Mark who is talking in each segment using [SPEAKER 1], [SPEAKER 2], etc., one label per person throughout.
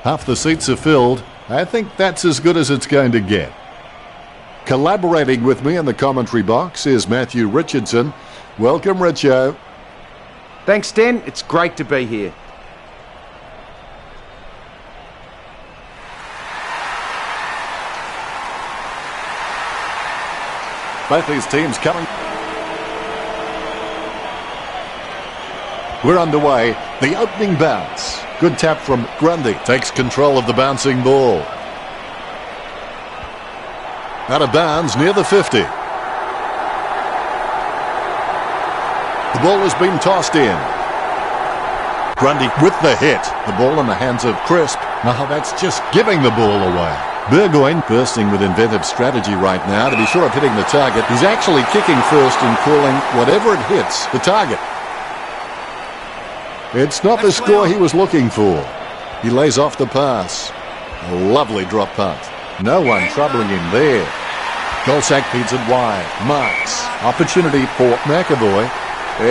[SPEAKER 1] Half the seats are filled. I think that's as good as it's going to get. Collaborating with me in the commentary box is Matthew Richardson. Welcome, Richo.
[SPEAKER 2] Thanks, Den. It's great to be here.
[SPEAKER 1] Both these teams coming. We're underway. The opening bounce. Good tap from Grundy. Takes control of the bouncing ball. Out of bounds near the 50. The ball has been tossed in. Grundy with the hit. The ball in the hands of Crisp. Now that's just giving the ball away. Burgoyne bursting with inventive strategy right now to be sure of hitting the target. He's actually kicking first and calling whatever it hits the target. It's not the score he was looking for. He lays off the pass. A lovely drop punt. No one troubling him there. Goldsack feeds it wide. Marks. Opportunity for McAvoy.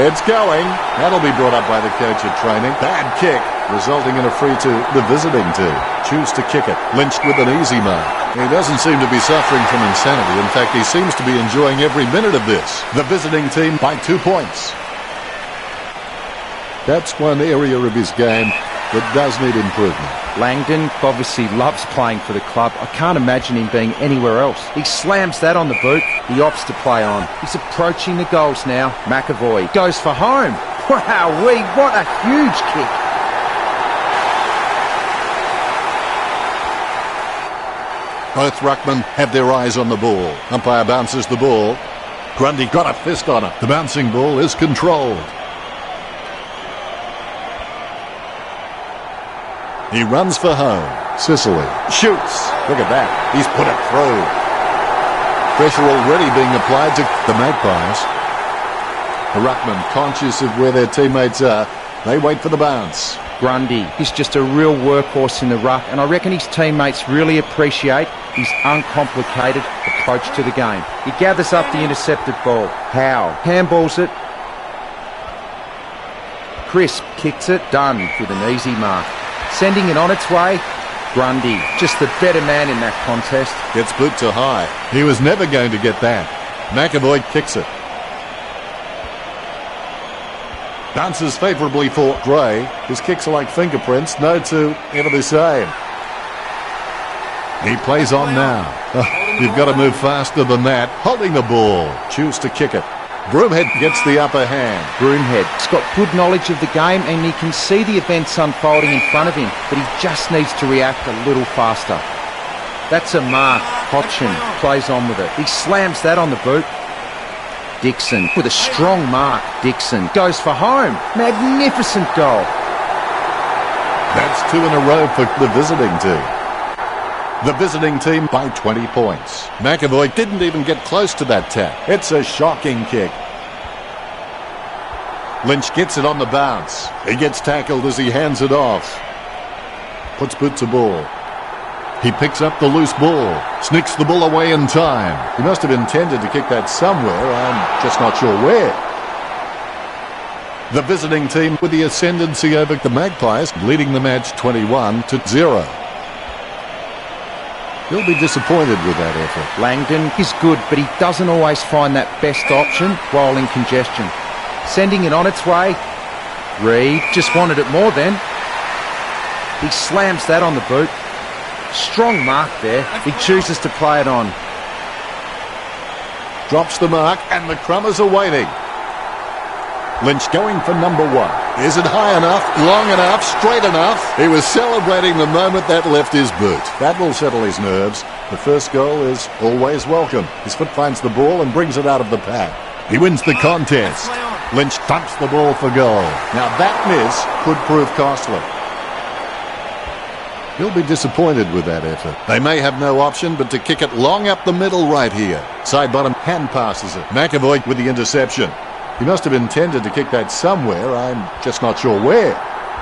[SPEAKER 1] It's going. That'll be brought up by the coach at training. Bad kick, resulting in a free to the visiting team. Choose to kick it. Lynched with an easy mark. He doesn't seem to be suffering from insanity. In fact, he seems to be enjoying every minute of this. The visiting team by 2 points. That's one area of his game that does need improvement.
[SPEAKER 2] Langdon obviously loves playing for the club. I can't imagine him being anywhere else. He slams that on the boot. He opts to play on. He's approaching the goals now. McAvoy goes for home. Wowee, what a huge kick.
[SPEAKER 1] Both ruckmen have their eyes on the ball. Umpire bounces the ball. Grundy got a fist on it. The bouncing ball is controlled. He runs for home. Sicily shoots. Look at that. He's put it through. Pressure already being applied to the Magpies. The ruckman conscious of where their teammates are. They wait for the bounce.
[SPEAKER 2] Grundy, he's just a real workhorse in the ruck, and I reckon his teammates really appreciate his uncomplicated approach to the game. He gathers up the intercepted ball. Howe handballs it. Crisp kicks it. Done with an easy mark. Sending it on its way. Grundy, just the better man in that contest.
[SPEAKER 1] Gets boot to high. He was never going to get that. McAvoy kicks it. Bounces favourably for Gray. His kicks are like fingerprints. No two ever the same. He plays on now. You've got to move faster than that. Holding the ball. Choose to kick it. Broomhead gets the upper hand.
[SPEAKER 2] Broomhead's got good knowledge of the game and he can see the events unfolding in front of him, but he just needs to react a little faster. That's a mark. Hodgson plays on with it. He slams that on the boot. Dixon with a strong mark. Dixon goes for home. Magnificent goal.
[SPEAKER 1] That's 2 in a row for the visiting team. The visiting team by 20 points. McAvoy didn't even get close to that tap. It's a shocking kick. Lynch gets it on the bounce. He gets tackled as he hands it off. Puts boot to ball. He picks up the loose ball. Sneaks the ball away in time. He must have intended to kick that somewhere. I'm just not sure where. The visiting team with the ascendancy over the Magpies, leading the match 21-0. He'll be disappointed with that effort.
[SPEAKER 2] Langdon is good, but he doesn't always find that best option while in congestion. Sending it on its way. Reed just wanted it more then. He slams that on the boot. Strong mark there. He chooses to play it on.
[SPEAKER 1] Drops the mark and the Crummers are waiting. Lynch going for number 1. Is it high enough, long enough, straight enough? He was celebrating the moment that left his boot. That will settle his nerves. The first goal is always welcome. His foot finds the ball and brings it out of the pad. He wins the contest. Lynch thumps the ball for goal. Now that miss could prove costly. He'll be disappointed with that effort. They may have no option but to kick it long up the middle right here. Side bottom hand passes it. McAvoy with the interception. He must have intended to kick that somewhere. I'm just not sure where.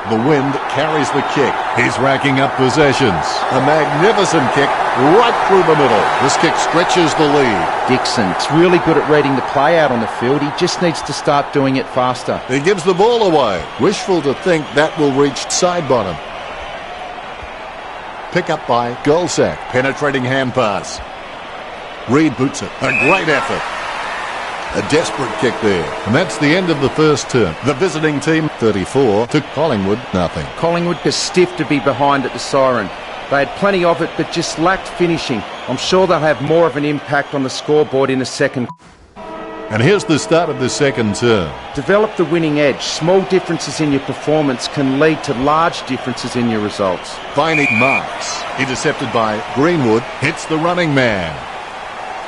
[SPEAKER 1] The wind carries the kick. He's racking up possessions. A magnificent kick right through the middle. This kick stretches the lead.
[SPEAKER 2] Dixon's really good at reading the play out on the field. He just needs to start doing it faster.
[SPEAKER 1] He gives the ball away. Wishful to think that will reach side bottom. Pick up by Golsack. Penetrating hand pass. Reed boots it. A great effort. A desperate kick there. And that's the end of the first term. The visiting team 34 to Collingwood nothing.
[SPEAKER 2] Collingwood are stiff to be behind at the siren. They had plenty of it but just lacked finishing. I'm sure they'll have more of an impact on the scoreboard in the second.
[SPEAKER 1] And here's the start of the second term.
[SPEAKER 2] Develop the winning edge. Small differences in your performance can lead to large differences in your results.
[SPEAKER 1] Finding marks. Intercepted by Greenwood. Hits the running man.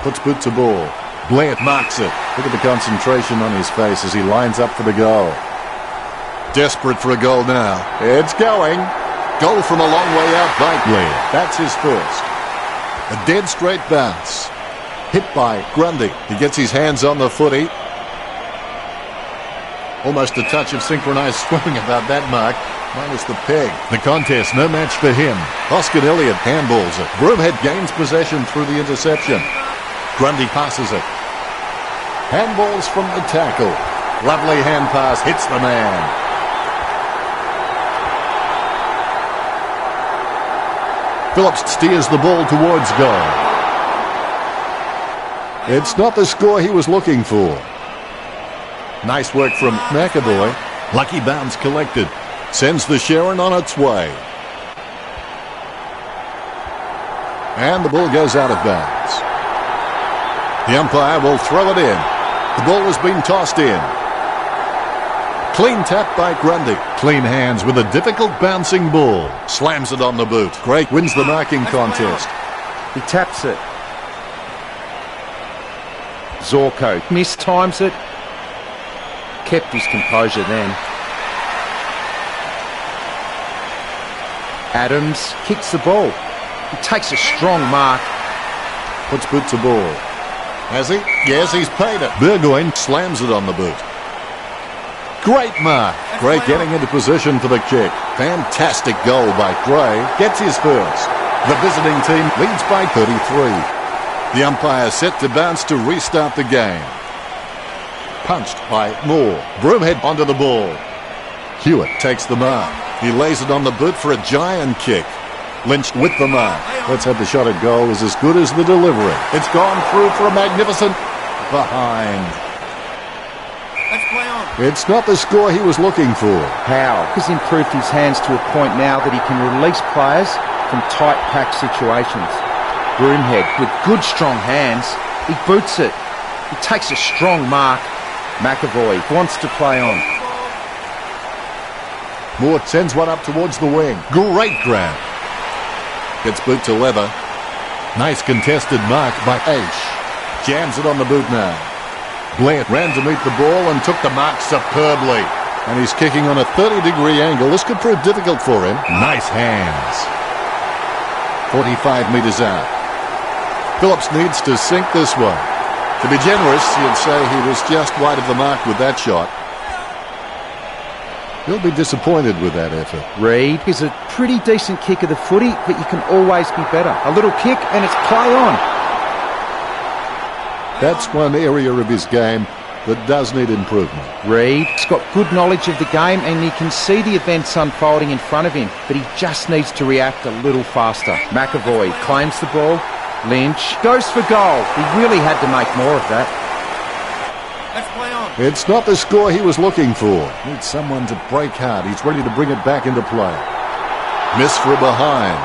[SPEAKER 1] Puts boot to ball. Blair marks it. Look at the concentration on his face as he lines up for the goal. Desperate for a goal now. It's going. Goal from a long way out by Blair. That's his first. A dead straight bounce. Hit by Grundy. He gets his hands on the footy. Almost a touch of synchronised swimming about that mark. Minus the peg. The contest, no match for him. Oscar Elliott handballs it. Broomhead gains possession through the interception. Grundy passes it. Handballs from the tackle. Lovely hand pass. Hits the man. Phillips steers the ball towards goal. It's not the score he was looking for. Nice work from McAvoy. Lucky bounce collected. Sends the Sharon on its way. And the ball goes out of bounds. The umpire will throw it in. The ball has been tossed in. Clean tap by Grundy. Clean hands with a difficult bouncing ball. Slams it on the boot. Craig wins the marking contest.
[SPEAKER 2] He taps it. Zorko mistimes it. Kept his composure then. Adams kicks the ball. He takes a strong mark.
[SPEAKER 1] Puts boot to ball. Has he? Yes, he's paid it. Burgoyne slams it on the boot. Great mark. Gray getting into position for the kick. Fantastic goal by Gray. Gets his first. The visiting team leads by 33. The umpire set to bounce to restart the game. Punched by Moore. Broomhead onto the ball. Hewitt takes the mark. He lays it on the boot for a giant kick. Lynch with the mark. Let's have the shot at goal is as good as the delivery. It's gone through for a magnificent behind. It's not the score he was looking for.
[SPEAKER 2] Howe has improved his hands to a point now that he can release players from tight pack situations. Broomhead with good strong hands. He boots it. He takes a strong mark. McAvoy wants to play on.
[SPEAKER 1] Moore sends one up towards the wing. Great grab. Gets boot to leather. Nice contested mark by Aish. Jams it on the boot now. Blair ran to meet the ball and took the mark superbly. And he's kicking on a 30-degree angle. This could prove difficult for him. Nice hands. 45 metres out. Phillips needs to sink this one. To be generous, you'd say he was just wide of the mark with that shot. He'll be disappointed with that effort.
[SPEAKER 2] Reed is a pretty decent kick of the footy, but you can always be better. A little kick and it's play on.
[SPEAKER 1] That's one area of his game that does need improvement.
[SPEAKER 2] Reed's got good knowledge of the game and he can see the events unfolding in front of him, but he just needs to react a little faster. McAvoy claims the ball. Lynch goes for goal. He really had to make more of that.
[SPEAKER 3] Let's play on.
[SPEAKER 1] It's not the score he was looking for. Needs someone to break hard. He's ready to bring it back into play. Miss for a behind.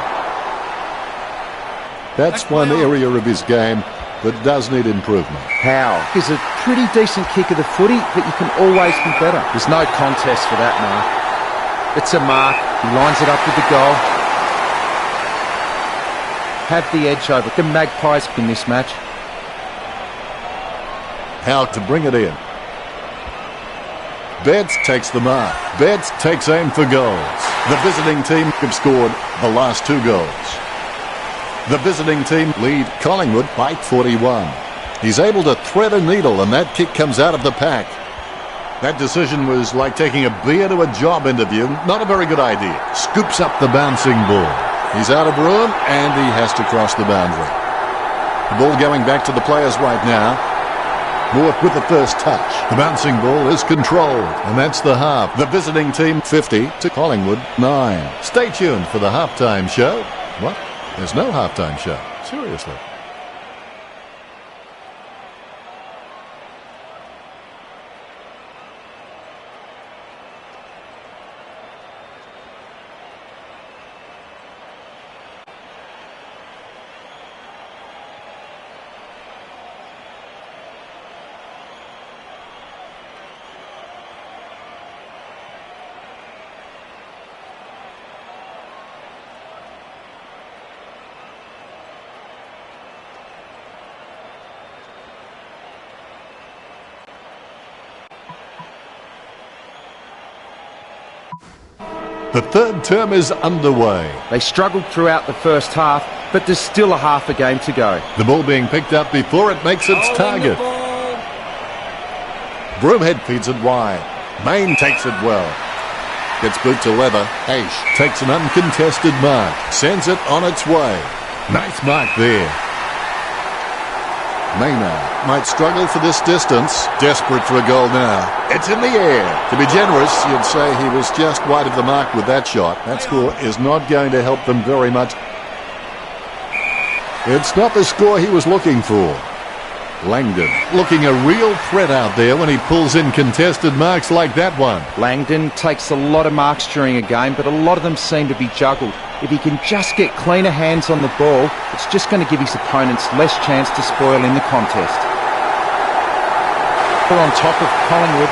[SPEAKER 1] That's one area of his game that does need improvement.
[SPEAKER 2] Howe is a pretty decent kick of the footy, but you can always be better. There's no contest for that mark. It's a mark. He lines it up with the goal. Have the edge over the Magpies in this match.
[SPEAKER 1] Howe to bring it in. Betts takes the mark. Betts takes aim for goals. The visiting team have scored the last two goals. The visiting team lead Collingwood by 41. He's able to thread a needle and that kick comes out of the pack. That decision was like taking a beer to a job interview. Not a very good idea. Scoops up the bouncing ball. He's out of room and he has to cross the boundary. The ball going back to the players right now. Moore with the first touch. The bouncing ball is controlled and that's the half. The visiting team 50 to Collingwood 9. Stay tuned for the halftime show. What? There's no halftime show. Seriously. The third term is underway.
[SPEAKER 2] They struggled throughout the first half, but there's still a half a game to go.
[SPEAKER 1] The ball being picked up before it makes its target. Broomhead feeds it wide. Main takes it well. Gets boot to leather. Aish takes an uncontested mark. Sends it on its way. Nice mark there. Maynard might struggle for this distance. Desperate for a goal now. It's in the air. To be generous, you'd say he was just wide of the mark with that shot. That score is not going to help them very much. It's not the score he was looking for. Langdon looking a real threat out there when he pulls in contested marks like that one.
[SPEAKER 2] Langdon takes a lot of marks during a game, but a lot of them seem to be juggled. If he can just get cleaner hands on the ball, it's just going to give his opponents less chance to spoil in the contest. We're on top of Collingwood.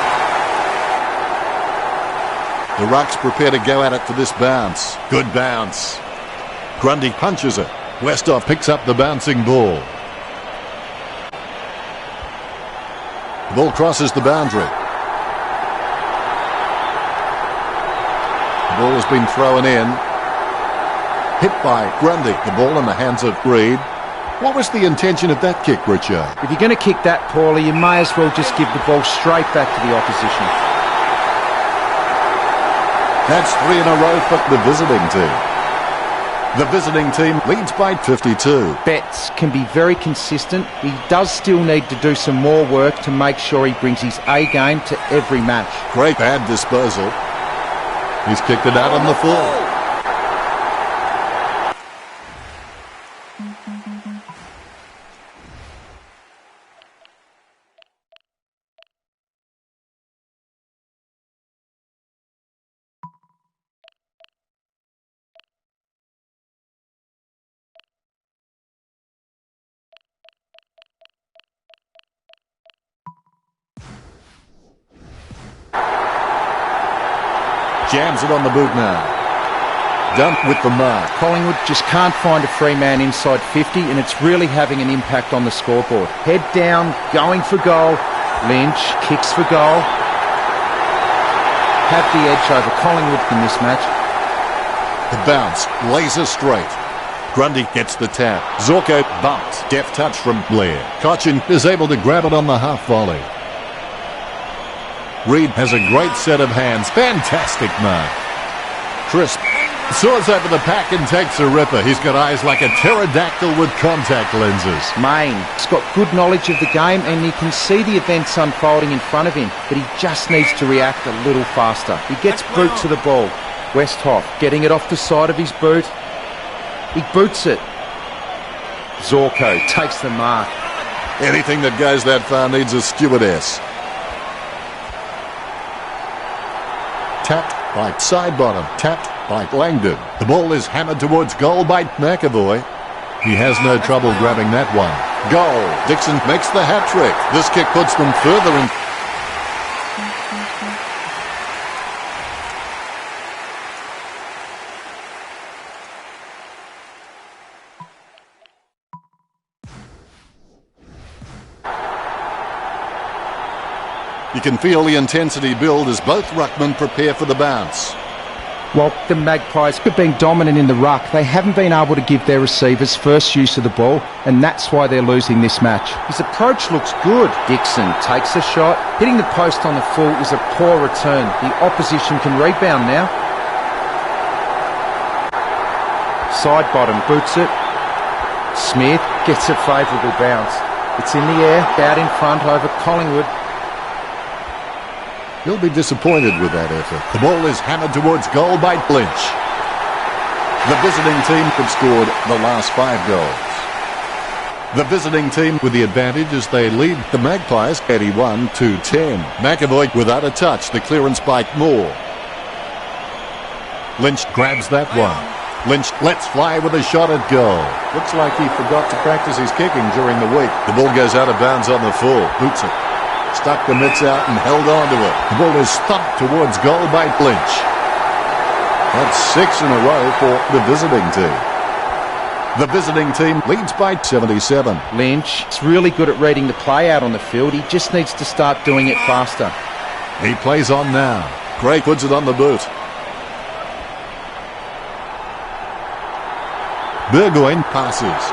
[SPEAKER 1] The Rucks prepare to go at it for this bounce. Good bounce. Grundy punches it. Westhoff picks up the bouncing ball. The ball crosses the boundary. The ball has been thrown in. Hit by Grundy. The ball in the hands of Reed. What was the intention of that kick, Richo?
[SPEAKER 2] If you're going to kick that poorly, you may as well just give the ball straight back to the opposition.
[SPEAKER 1] That's 3 in a row for the visiting team. The visiting team leads by 52.
[SPEAKER 2] Betts can be very consistent. He does still need to do some more work to make sure he brings his A game to every match.
[SPEAKER 1] Great bad disposal. He's kicked it out on the full. Jams it on the boot now. Dump with the mark.
[SPEAKER 2] Collingwood just can't find a free man inside 50, and it's really having an impact on the scoreboard. Head down, going for goal. Lynch kicks for goal. Have the edge over Collingwood in this match.
[SPEAKER 1] The bounce, laser straight. Grundy gets the tap. Zorko bumps. Deft touch from Blair. Cochin is able to grab it on the half volley. Reed has a great set of hands. Fantastic mark. Crisp soars over the pack and takes a ripper. He's got eyes like a pterodactyl with contact lenses.
[SPEAKER 2] Main's got good knowledge of the game, and he can see the events unfolding in front of him, but he just needs to react a little faster. He gets boot to the ball. Westhoff getting it off the side of his boot. He boots it. Zorko takes the mark.
[SPEAKER 1] Anything that goes that far needs a stewardess. Tapped by Sidebottom. Tapped by Langdon. The ball is hammered towards goal by McAvoy. He has no trouble grabbing that one. Goal. Dixon makes the hat-trick. This kick puts them further in. You can feel the intensity build as both ruckmen prepare for the bounce.
[SPEAKER 2] Well, the Magpies have been dominant in the ruck. They haven't been able to give their receivers first use of the ball, and that's why they're losing this match. His approach looks good. Dixon takes a shot. Hitting the post on the full is a poor return. The opposition can rebound now. Sidebottom boots it. Smith gets a favourable bounce. It's in the air, out in front over Collingwood.
[SPEAKER 1] He'll be disappointed with that effort. The ball is hammered towards goal by Lynch. The visiting team have scored the last 5 goals. The visiting team with the advantage as they lead the Magpies 81-10. McAvoy without a touch. The clearance by Moore. Lynch grabs that one. Lynch lets fly with a shot at goal. Looks like he forgot to practice his kicking during the week. The ball goes out of bounds on the full. Boots it. Stuck the mitts out and held on to it. The ball is thumped towards goal by Lynch. That's 6 in a row for the visiting team. The visiting team leads by 77.
[SPEAKER 2] Lynch is really good at reading the play out on the field. He just needs to start doing it faster.
[SPEAKER 1] He plays on now. Gray puts it on the boot. Burgoyne passes.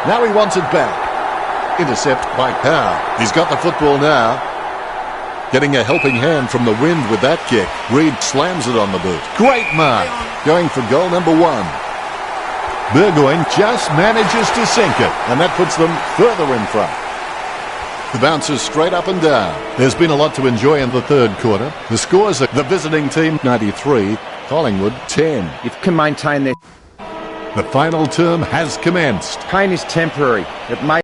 [SPEAKER 1] Now he wants it back. Intercept by Howe. He's got the football now. Getting a helping hand from the wind with that kick. Reed slams it on the boot. Great mark. Going for goal number 1. Burgoyne just manages to sink it, and that puts them further in front. The bounce is straight up and down. There's been a lot to enjoy in the third quarter. The scores are the visiting team 93, Collingwood 10.
[SPEAKER 2] If you can maintain their...
[SPEAKER 1] The final term has commenced.
[SPEAKER 2] Pain is temporary. It may...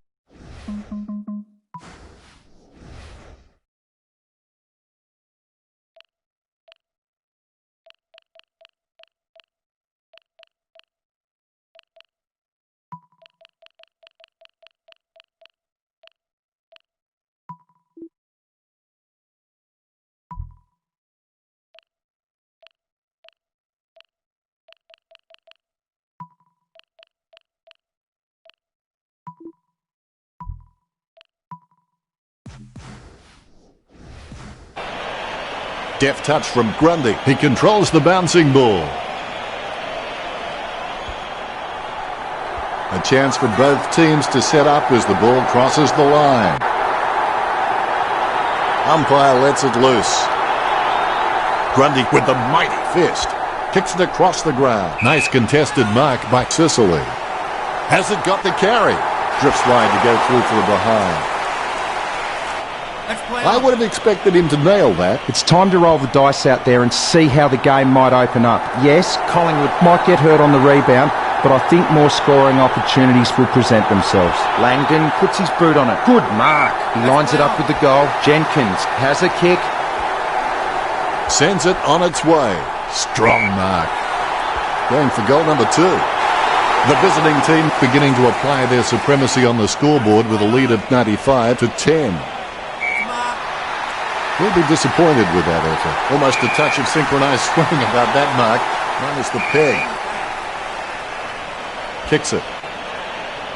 [SPEAKER 1] Deft touch from Grundy. He controls the bouncing ball. A chance for both teams to set up as the ball crosses the line. Umpire lets it loose. Grundy with the mighty fist. Kicks it across the ground. Nice contested mark by Sicily. Has it got the carry? Drifts wide to go through for the behind. I would have expected him to nail that.
[SPEAKER 2] It's time to roll the dice out there and see how the game might open up. Yes, Collingwood might get hurt on the rebound, but I think more scoring opportunities will present themselves. Langdon puts his boot on it. Good mark. He lines it up with the goal. Jenkins has a kick.
[SPEAKER 1] Sends it on its way. Strong mark. Going for goal number 2. The visiting team beginning to apply their supremacy on the scoreboard with a lead of 95-10. We'll be disappointed with that effort. Almost a touch of synchronised swimming about that mark, minus the peg. Kicks it.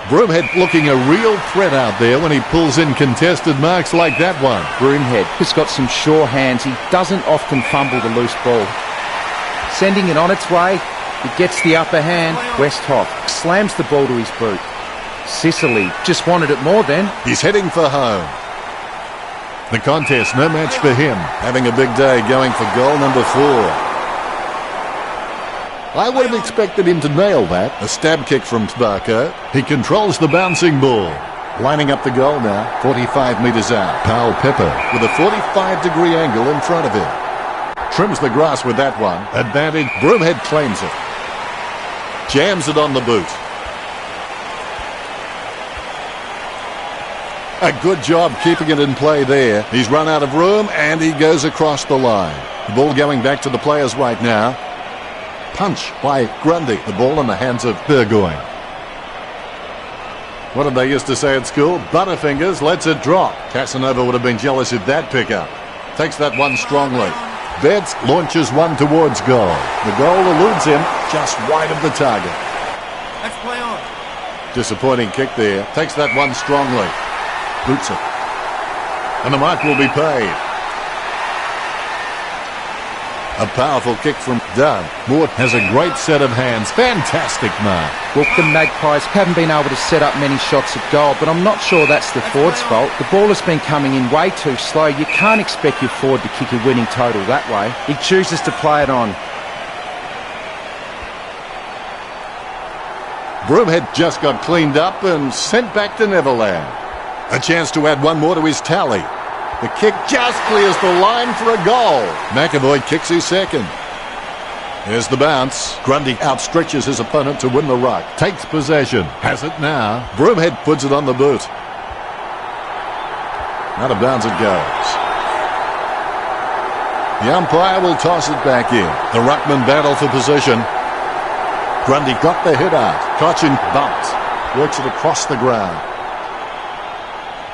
[SPEAKER 1] Broomhead looking a real threat out there when he pulls in contested marks like that one.
[SPEAKER 2] Broomhead has got some sure hands. He doesn't often fumble the loose ball. Sending it on its way. It gets the upper hand. Westhoff slams the ball to his boot. Sicily just wanted it more then.
[SPEAKER 1] He's heading for home. The contest, no match for him. Having a big day going for goal number 4. I would have expected him to nail that. A stab kick from Sparko. He controls the bouncing ball. Lining up the goal now, 45 metres out. Powell Pepper with a 45-degree angle in front of him. Trims the grass with that one. Advantage. Broomhead claims it. Jams it on the boot. A good job keeping it in play there. He's run out of room and he goes across the line. The ball going back to the players right now. Punch by Grundy. The ball in the hands of Burgoyne. What did they used to say at school? Butterfingers lets it drop. Casanova would have been jealous of that pickup. Takes that one strongly. Betts launches one towards goal. The goal eludes him just wide of the target.
[SPEAKER 3] Let's play on.
[SPEAKER 1] Disappointing kick there. Takes that one strongly. Boots it. And the mark will be paid. A powerful kick from Dunn. Moore has a great set of hands. Fantastic mark.
[SPEAKER 2] Well, the Magpies haven't been able to set up many shots at goal, but I'm not sure that's the forward's fault. The ball has been coming in way too slow. You can't expect your forward to kick a winning total that way. He chooses to play it on.
[SPEAKER 1] Broomhead just got cleaned up and sent back to Neverland. A chance to add one more to his tally. The kick just clears the line for a goal. McAvoy kicks his second. Here's the bounce. Grundy outstretches his opponent to win the ruck. Takes possession. Has it now. Broomhead puts it on the boot. Out of bounds it goes. The umpire will toss it back in. The ruckman battle for position. Grundy got the hit out. Cochin bumped. Works it across the ground.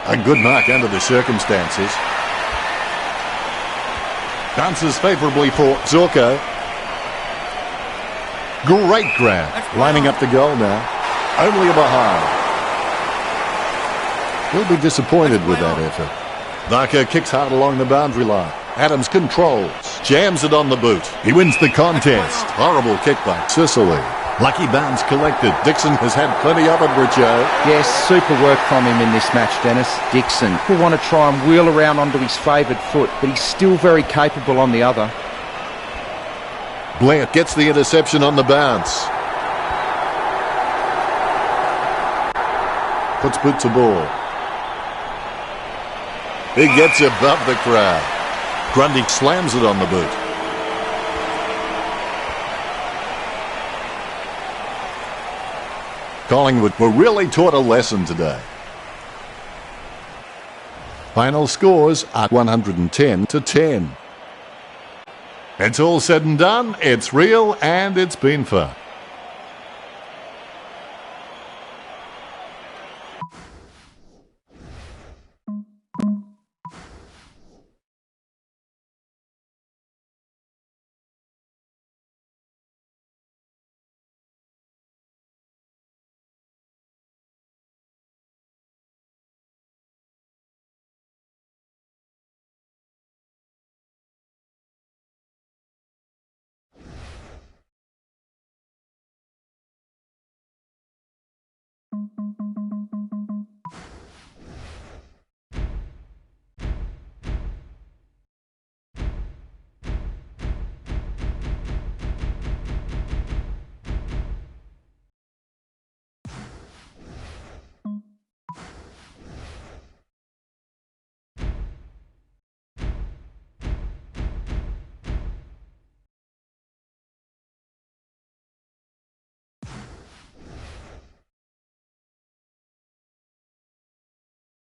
[SPEAKER 1] A good mark under the circumstances. Bounces favourably for Zorko. Great grab. Lining up the goal now. Only a behind. He'll be disappointed with that effort. Varco kicks hard along the boundary line. Adams controls. Jams it on the boot. He wins the contest. Horrible kick by Sicily. Lucky bounce collected. Dixon has had plenty of it, Richo.
[SPEAKER 2] Yes, super work from him in this match, Dennis. Dixon will want to try and wheel around onto his favoured foot, but he's still very capable on the other.
[SPEAKER 1] Blair gets the interception on the bounce. Puts boot to ball. He gets above the crowd. Grundy slams it on the boot. Collingwood were really taught a lesson today. Final scores are 110-10. It's all said and done, it's real, and it's been fun.